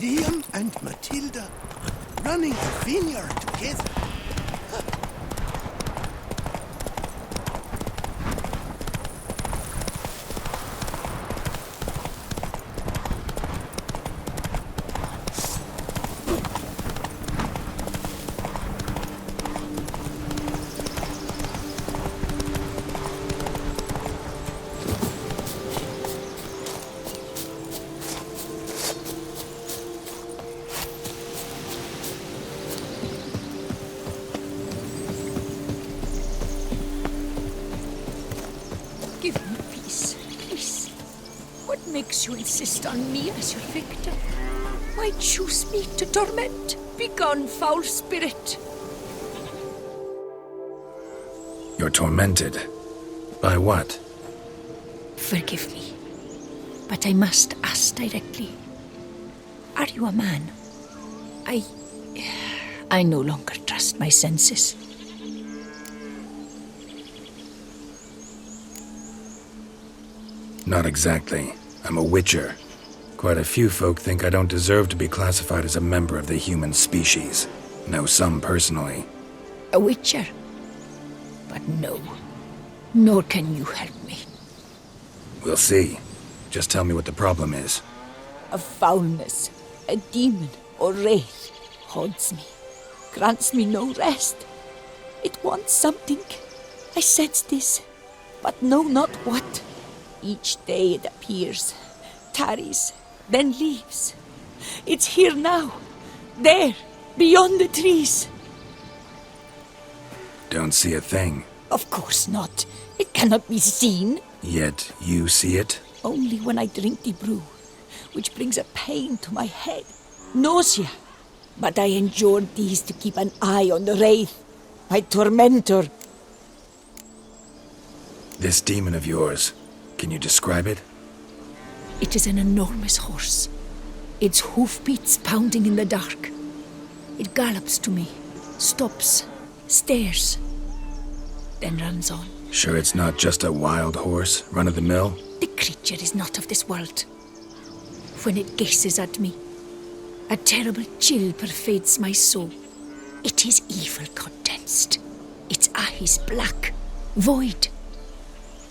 Liam and Matilda running a vineyard together. Give me peace, please. What makes you insist on me as your victim? Why choose me to torment? Begone, foul spirit. You're tormented. By what? Forgive me, but I must ask directly. Are you a man? I no longer trust my senses. Not exactly. I'm a witcher. Quite a few folk think I don't deserve to be classified as a member of the human species. Know some personally. A witcher? But no, nor can you help me. We'll see. Just tell me what the problem is. A foulness, a demon or wraith haunts me, grants me no rest. It wants something. I sense this, but know not what. Each day it appears, tarries, then leaves. It's here now, there, beyond the trees. Don't see a thing. Of course not. It cannot be seen. Yet you see it? Only when I drink the brew, which brings a pain to my head, nausea. But I endured these to keep an eye on the wraith, my tormentor. This demon of yours, can you describe it? It is an enormous horse, its hoofbeats pounding in the dark. It gallops to me, stops, stares, then runs on. Sure it's not just a wild horse, run-of-the-mill? The creature is not of this world. When it gazes at me, a terrible chill pervades my soul. It is evil condensed. Its eyes black, void.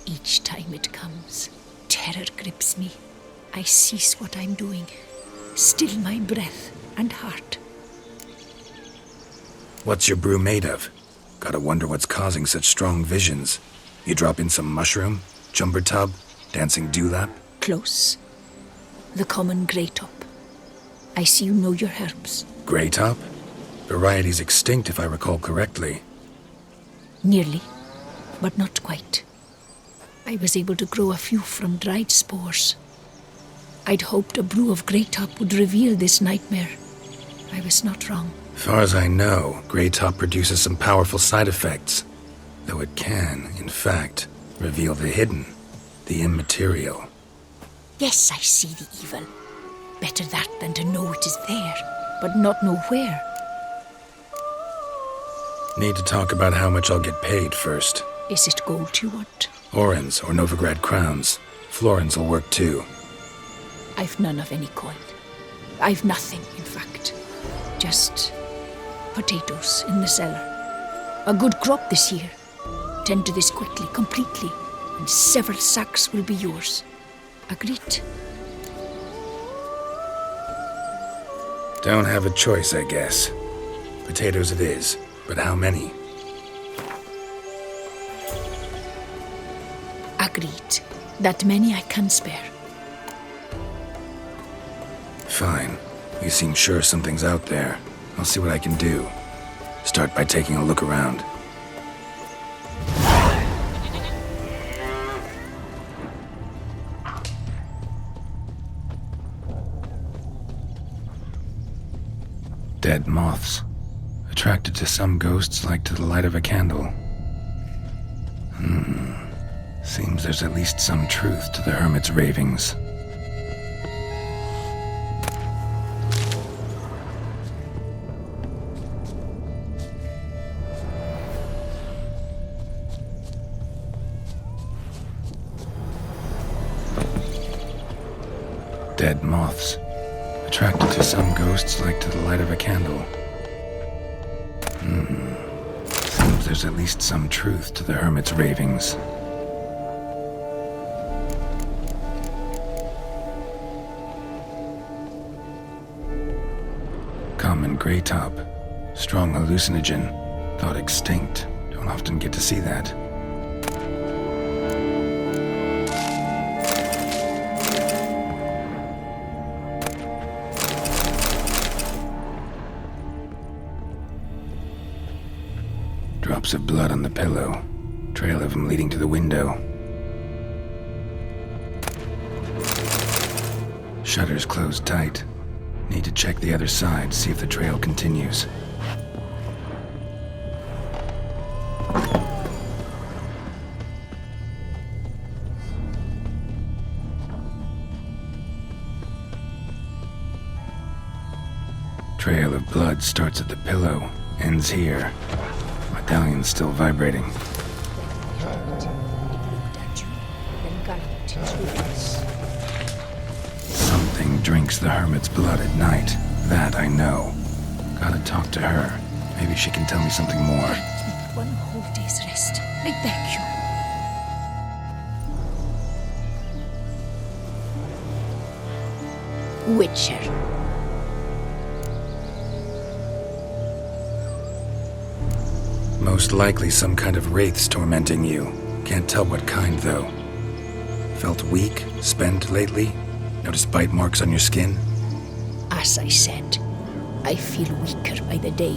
Each time it comes, terror grips me. I cease what I'm doing, still my breath and heart. What's your brew made of? Gotta wonder what's causing such strong visions. You drop in some mushroom, jumper tub, dancing dewlap? Close. The common grey top. I see you know your herbs. Grey top? Variety's extinct if I recall correctly. Nearly, but not quite. I was able to grow a few from dried spores. I'd hoped a brew of grey top would reveal this nightmare. I was not wrong. Far as I know, grey top produces some powerful side effects. Though it can, in fact, reveal the hidden, the immaterial. Yes, I see the evil. Better that than to know it is there, but not know where. Need to talk about how much I'll get paid first. Is it gold you want? Orens or Novigrad crowns. Florins will work too. I've none of any coin. I've nothing, in fact. Just potatoes in the cellar. A good crop this year. Tend to this quickly, completely, and several sacks will be yours. Agreed? Don't have a choice, I guess. Potatoes it is, but how many? Agreed. That many I can spare. Fine. You seem sure something's out there. I'll see what I can do. Start by taking a look around. Dead moths. Attracted to some ghosts like to the light of a candle. Seems there's at least some truth to the hermit's ravings. Dead moths. Attracted to some ghosts like to the light of a candle. Seems there's at least some truth to the hermit's ravings. Common greytop. Strong hallucinogen. Thought extinct. Don't often get to see that. Drops of blood on the pillow. Trail of them leading to the window. Shutters closed tight. Need to check the other side, see if the trail continues. Trail of blood starts at the pillow, ends here. Medallion's still vibrating. Then it looked at you, then galloped into reverse. Something drinks the hermit's blood at night. That I know. Gotta talk to her. Maybe she can tell me something more. Let me one whole day's rest. I beg you. Witcher. Most likely some kind of wraiths tormenting you. Can't tell what kind, though. Felt weak, spent lately? Notice bite marks on your skin? As I said, I feel weaker by the day.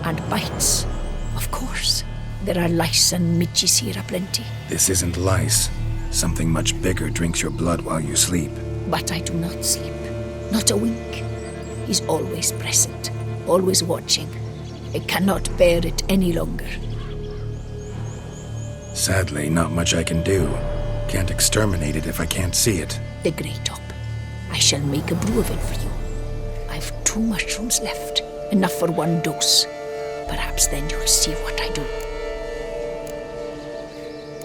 And bites, of course. There are lice and midges here aplenty. This isn't lice. Something much bigger drinks your blood while you sleep. But I do not sleep. Not a wink. He's always present, always watching. I cannot bear it any longer. Sadly, not much I can do. Can't exterminate it if I can't see it. The Grey Top. I shall make a brew of it for you. I've 2 mushrooms left, enough for 1 dose. Perhaps then you'll see what I do.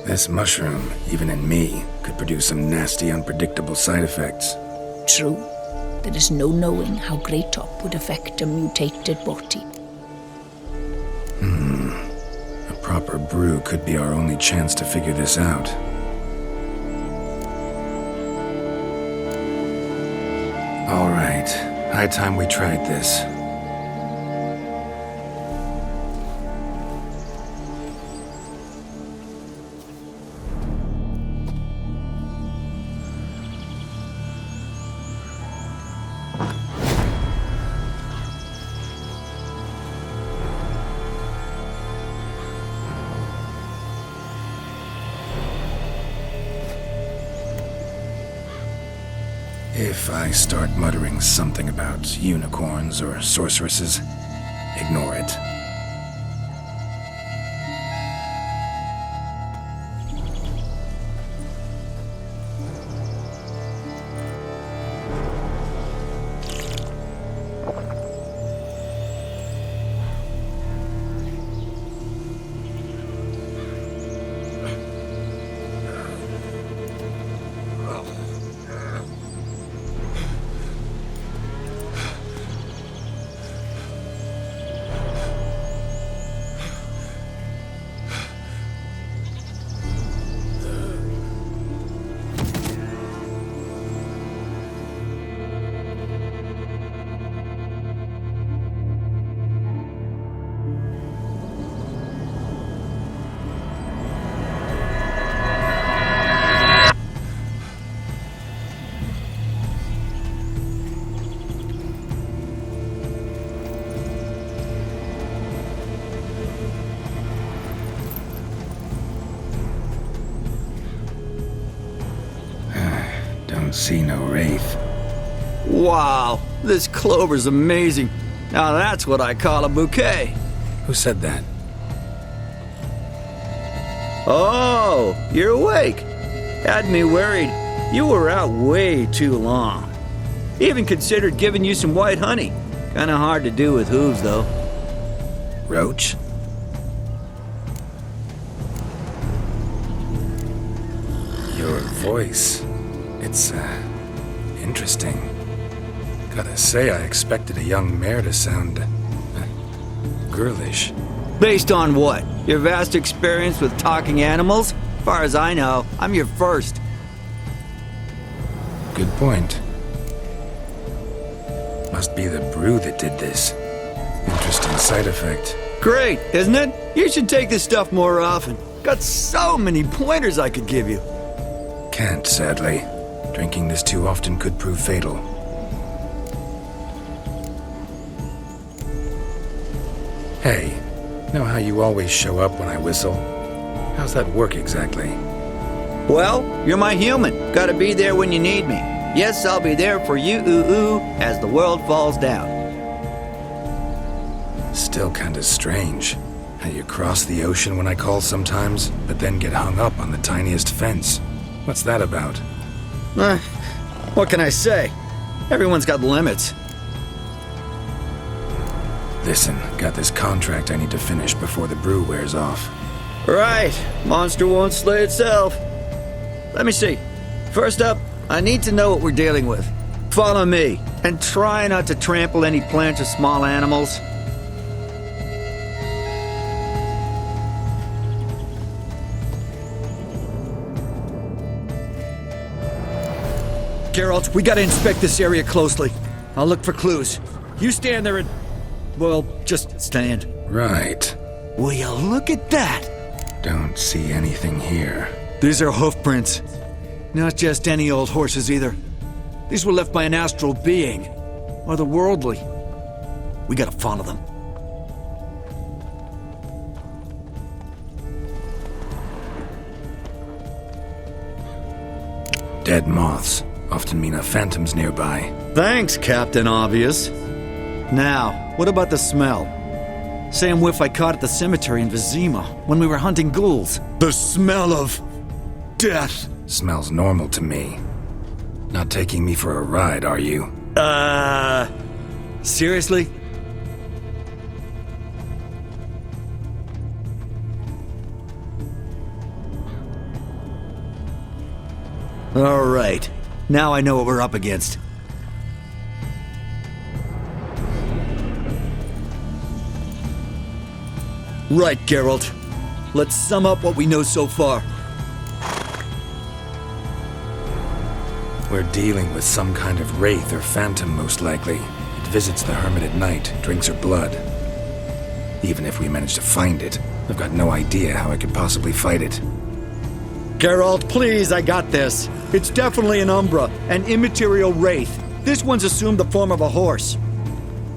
This mushroom, even in me, could produce some nasty, unpredictable side effects. True, there is no knowing how Grey Top would affect a mutated body. A proper brew could be our only chance to figure this out. All right, high time we tried this. If I start muttering something about unicorns or sorceresses, ignore it. See no wraith. Wow, this clover's amazing. Now that's what I call a bouquet. Who said that? Oh, you're awake. Had me worried. You were out way too long. Even considered giving you some white honey. Kinda hard to do with hooves, though. Roach? Your voice. It's, interesting. Gotta say, I expected a young mare to sound... girlish. Based on what? Your vast experience with talking animals? As far as I know, I'm your first. Good point. Must be the brew that did this. Interesting side effect. Great, isn't it? You should take this stuff more often. Got so many pointers I could give you. Can't, sadly. Drinking this too often could prove fatal. Hey, know how you always show up when I whistle? How's that work exactly? Well, you're my human. Gotta be there when you need me. Yes, I'll be there for you, as the world falls down. Still kinda strange. How you cross the ocean when I call sometimes, but then get hung up on the tiniest fence. What's that about? What can I say? Everyone's got limits. Listen, got this contract I need to finish before the brew wears off. Right. Monster won't slay itself. Let me see. First up, I need to know what we're dealing with. Follow me, and try not to trample any plants or small animals. Geralt, we gotta inspect this area closely. I'll look for clues. You stand there and... well, just stand. Right. Will you look at that? Don't see anything here. These are hoof prints. Not just any old horses either. These were left by an astral being. Otherworldly. We gotta follow them. Dead moths often mean a phantom's nearby. Thanks, Captain Obvious. Now, what about the smell? Same whiff I caught at the cemetery in Vizima when we were hunting ghouls. The smell of... death. Smells normal to me. Not taking me for a ride, are you? Seriously? All right. Now I know what we're up against. Right, Geralt. Let's sum up what we know so far. We're dealing with some kind of wraith or phantom, most likely. It visits the hermit at night, drinks her blood. Even if we manage to find it, I've got no idea how I could possibly fight it. Geralt, please, I got this. It's definitely an Umbra, an immaterial wraith. This one's assumed the form of a horse.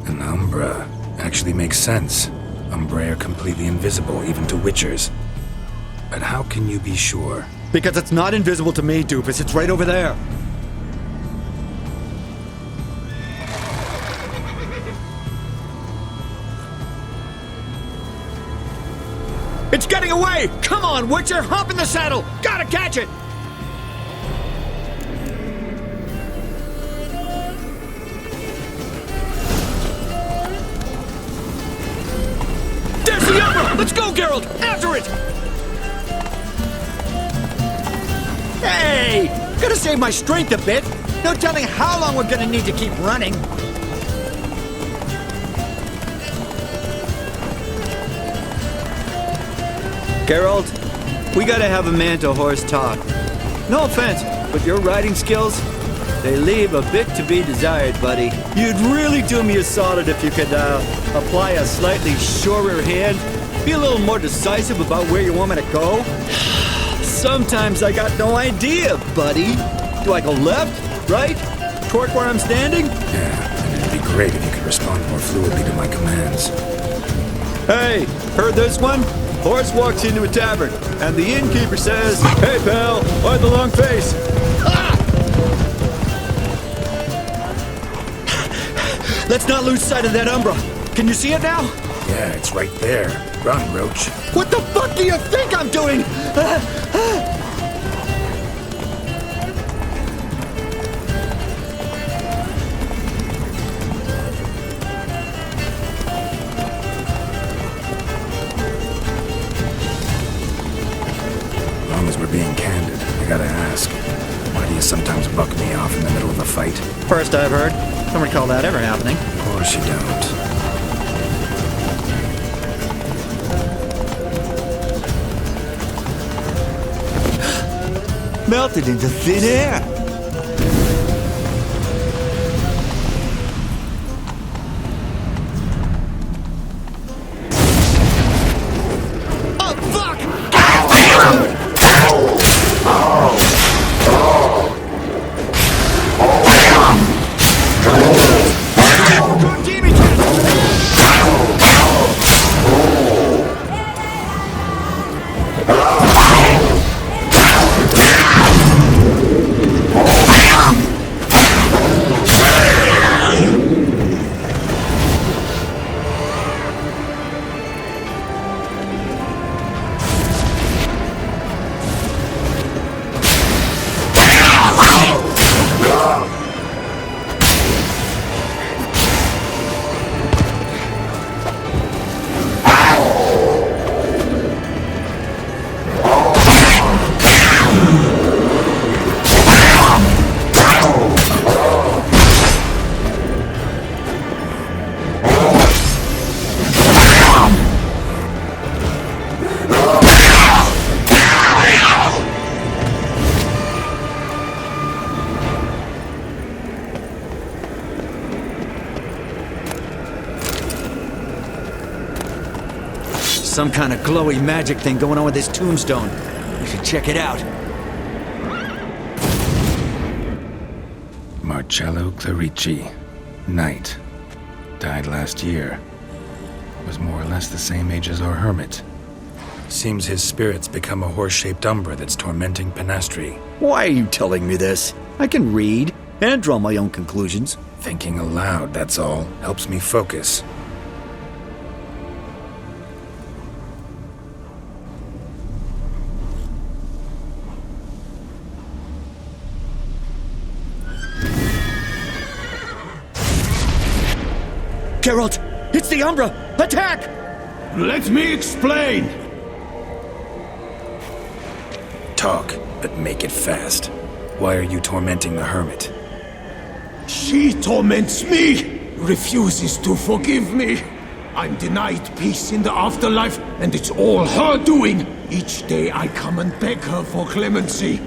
An Umbra actually makes sense. Umbrae are completely invisible, even to Witchers. But how can you be sure? Because it's not invisible to me, Doofus. It's right over there. It's getting away! Come on, Witcher! Hop in the saddle! Gotta catch it! There's the Umbra! Let's go, Geralt! After it! Hey! Gotta save my strength a bit. No telling how long we're gonna need to keep running. Geralt, we gotta have a man-to-horse talk. No offense, but your riding skills, they leave a bit to be desired, buddy. You'd really do me a solid if you could, apply a slightly surer hand. Be a little more decisive about where you want me to go. Sometimes I got no idea, buddy. Do I go left, right, toward where I'm standing? Yeah, and it'd be great if you could respond more fluidly to my commands. Hey, heard this one? Horse walks into a tavern, and the innkeeper says, "Hey, pal, why the long face?" Ah! Let's not lose sight of that Umbra. Can you see it now? Yeah, it's right there. Run, Roach. What the fuck do you think I'm doing? As long as we're being candid, I gotta ask, why Why do you sometimes buck me off in the middle of a fight? First I've heard. Don't recall that ever happening. Of course you don't. Melted into thin air. Some kind of glowy magic thing going on with this tombstone. We should check it out. Marcello Clerici, Knight. Died last year. Was more or less the same age as our hermit. Seems his spirit's become a horse-shaped umbra that's tormenting Penastri. Why are you telling me this? I can read and draw my own conclusions. Thinking aloud, that's all. Helps me focus. Geralt! It's the Umbra! Attack! Let me explain. Talk, but make it fast. Why are you tormenting the hermit? She torments me, refuses to forgive me. I'm denied peace in the afterlife, and it's all her doing. Each day I come and beg her for clemency.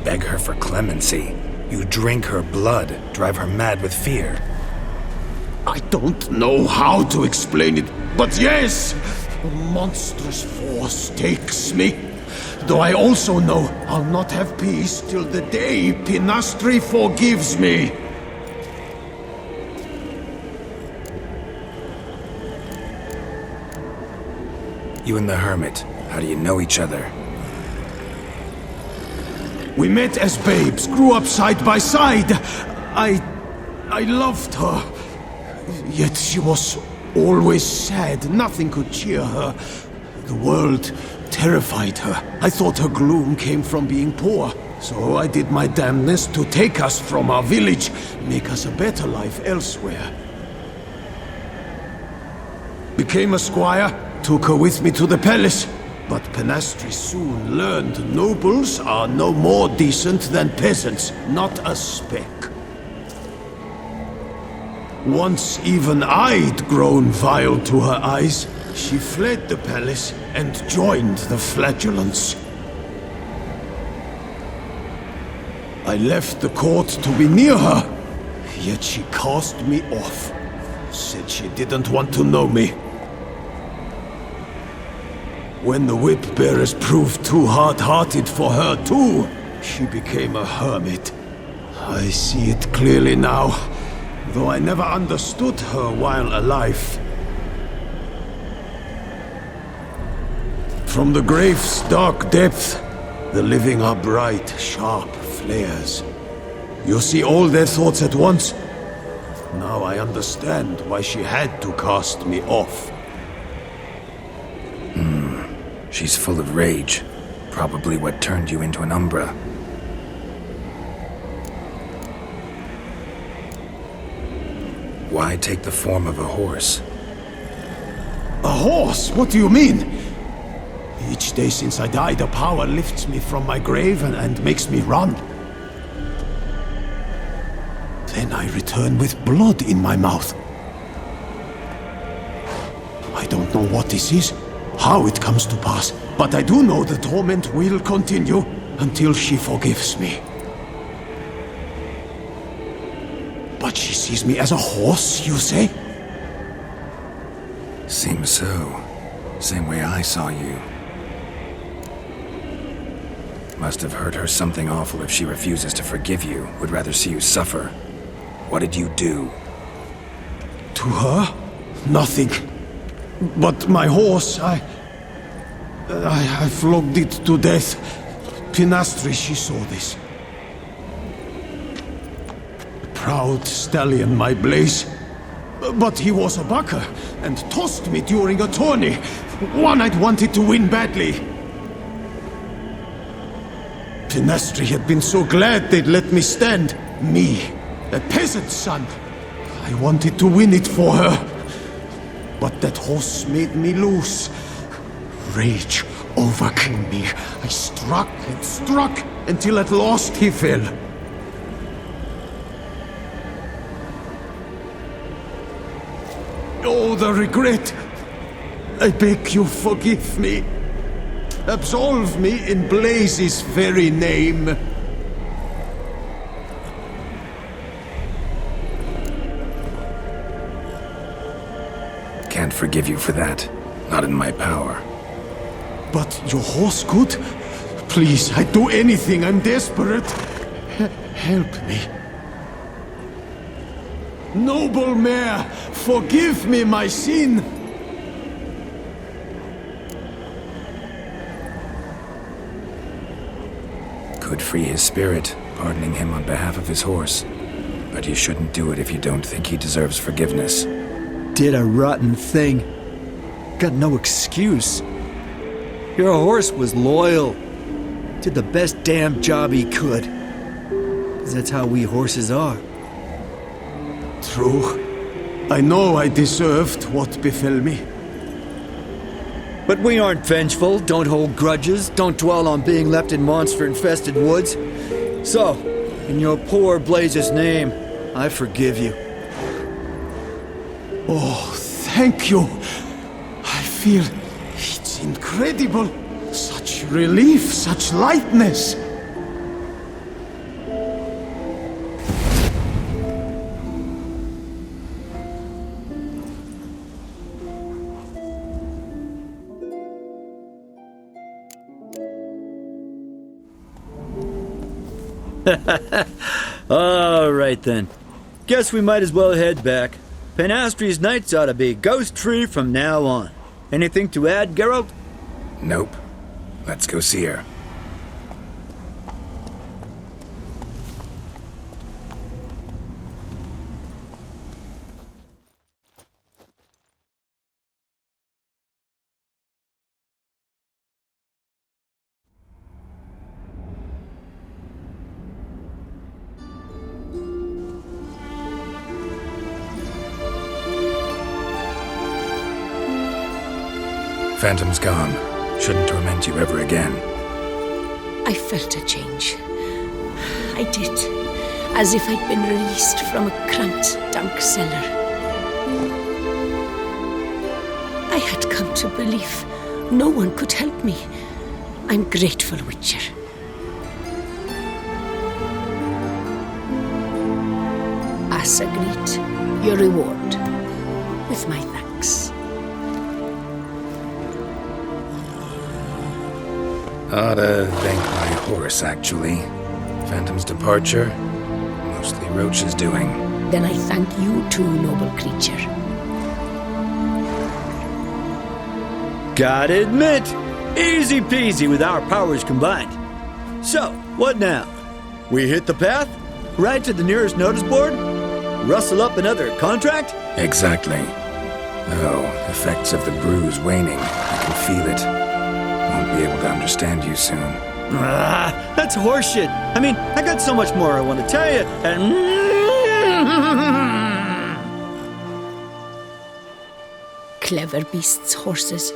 Beg her for clemency. You drink her blood, drive her mad with fear. I don't know how to explain it, but yes, a monstrous force takes me. Though I also know I'll not have peace till the day Penastri forgives me. You and the hermit, how do you know each other? We met as babes, grew up side by side. I loved her. Yet she was always sad. Nothing could cheer her. The world terrified her. I thought her gloom came from being poor. So I did my damnedest to take us from our village, make us a better life elsewhere. Became a squire, took her with me to the palace. But Penastri soon learned nobles are no more decent than peasants, not a speck. Once even I'd grown vile to her eyes, she fled the palace and joined the flagellants. I left the court to be near her, yet she cast me off. Said she didn't want to know me. When the whip-bearers proved too hard-hearted for her too, she became a hermit. I see it clearly now, though I never understood her while alive. From the grave's dark depth, the living are bright, sharp flares. You see all their thoughts at once. Now I understand why she had to cast me off. She's full of rage. Probably what turned you into an Umbra. Why take the form of a horse? A horse? What do you mean? Each day since I died, the power lifts me from my grave and makes me run. Then I return with blood in my mouth. I don't know what this is, how it comes to pass, but I do know the torment will continue until she forgives me. But she sees me as a horse, you say? Seems so. Same way I saw you. Must have hurt her something awful if she refuses to forgive you, would rather see you suffer. What did you do? To her? Nothing. But my horse, I flogged it to death. Pinastri, she saw this. Proud stallion, my Blaze. But he was a bucker, and tossed me during a tourney. One I'd wanted to win badly. Pinastri had been so glad they'd let me stand. Me, a peasant's son. I wanted to win it for her. But that horse made me lose. Rage overcame me. I struck and struck until at last he fell. Oh, the regret! I beg you, forgive me. Absolve me in Blaze's very name. Can't forgive you for that. Not in my power. But your horse could? Please, I'd do anything. I'm desperate. Help me. Noble mare, forgive me my sin. Could free his spirit, pardoning him on behalf of his horse. But you shouldn't do it if you don't think he deserves forgiveness. Did a rotten thing. Got no excuse. Your horse was loyal. Did the best damn job he could. 'Cause that's how we horses are. True. I know I deserved what befell me. But we aren't vengeful, don't hold grudges, don't dwell on being left in monster-infested woods. So, in your poor Blaze's name, I forgive you. Oh, thank you. I feel it's incredible. Such relief, such lightness. All right then. Guess we might as well head back. Panastri's nights ought to be ghost-free from now on. Anything to add, Geralt? Nope. Let's go see her. Phantom's gone. Shouldn't torment you ever again. I felt a change. I did. As if I'd been released from a cramped, dank cellar. I had come to believe no one could help me. I'm grateful, Witcher. As agreed, your reward. With my thanks. Ought to thank my horse, actually. Phantom's departure, mostly Roach's doing. Then I thank you too, noble creature. Gotta admit, easy peasy with our powers combined. So, what now? We hit the path? Right to the nearest notice board? Rustle up another contract? Exactly. Oh, effects of the bruise waning. I can feel it. Won't be able to understand you soon. That's horseshit. I mean, I got so much more I want to tell you, and... Clever beasts, horses.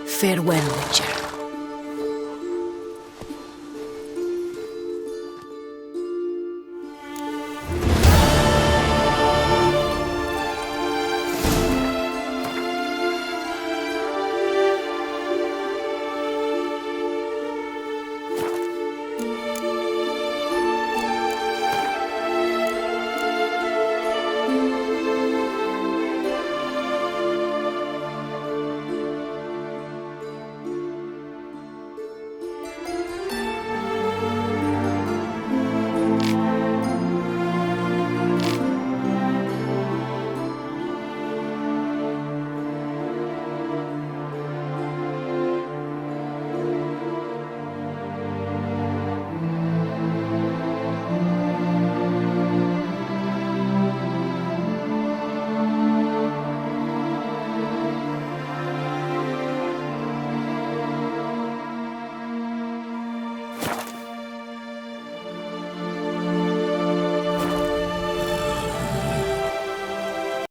Farewell, Witcher.